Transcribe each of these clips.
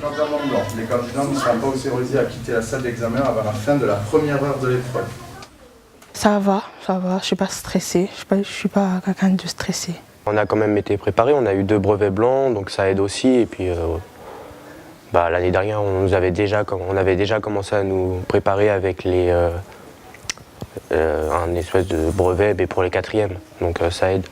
Entièrement blanc. Les candidats ne seront pas autorisés à quitter la salle d'examen avant la fin de la première heure de l'épreuve. Ça va, je suis pas stressée, je suis pas quelqu'un de stressé. On a quand même été préparés, on a eu 2 brevets blancs, donc ça aide aussi. Et puis l'année dernière, on avait déjà commencé à nous préparer avec un espèce de brevet mais pour les 4e, donc ça aide.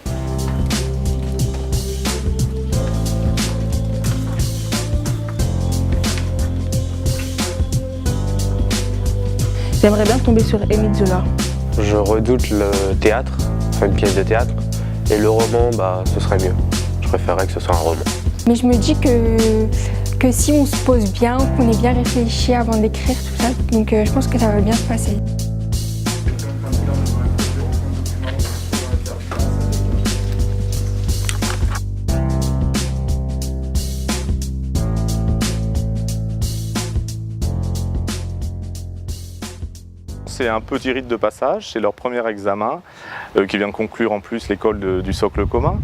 J'aimerais bien tomber sur Émile Zola. Je redoute le théâtre, enfin une pièce de théâtre, et le roman, ce serait mieux. Je préférerais que ce soit un roman. Mais je me dis que si on se pose bien, qu'on est bien réfléchi avant d'écrire tout ça, donc je pense que ça va bien se passer. C'est un petit rite de passage, c'est leur premier examen qui vient de conclure en plus l'école du socle commun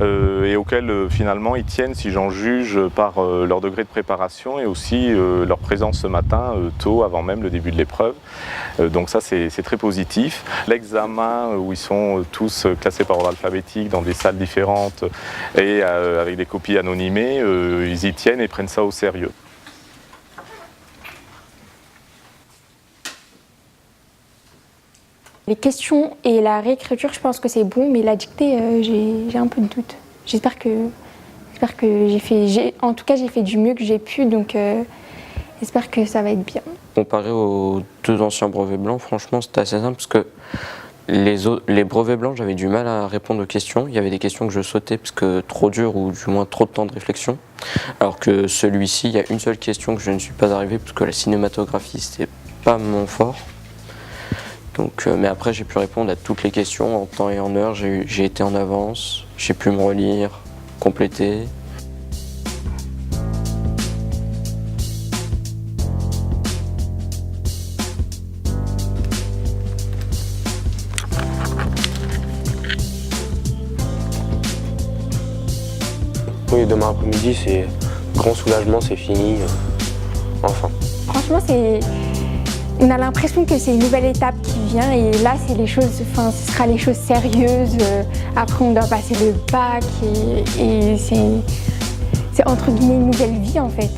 et auquel finalement ils tiennent, si j'en juge, par leur degré de préparation et aussi leur présence ce matin tôt avant même le début de l'épreuve. Donc ça c'est très positif. L'examen où ils sont tous classés par ordre alphabétique dans des salles différentes et avec des copies anonymées, ils y tiennent et prennent ça au sérieux. Les questions et la réécriture, je pense que c'est bon, mais la dictée, j'ai un peu de doute. J'espère que en tout cas, j'ai fait du mieux que j'ai pu, donc j'espère que ça va être bien. Comparé aux 2 anciens brevets blancs, franchement, c'était assez simple parce que les brevets blancs, j'avais du mal à répondre aux questions. Il y avait des questions que je sautais parce que trop dur ou du moins trop de temps de réflexion. Alors que celui-ci, il y a une seule question que je ne suis pas arrivé parce que la cinématographie, c'était pas mon fort. Donc, mais après, j'ai pu répondre à toutes les questions en temps et en heure. J'ai été en avance, j'ai pu me relire, compléter. Oui, demain après-midi, c'est grand soulagement, c'est fini, enfin. Franchement, on a l'impression que c'est une nouvelle étape qui vient et là, c'est les choses, ce sera les choses sérieuses. Après, on doit passer le bac et c'est entre guillemets une nouvelle vie en fait.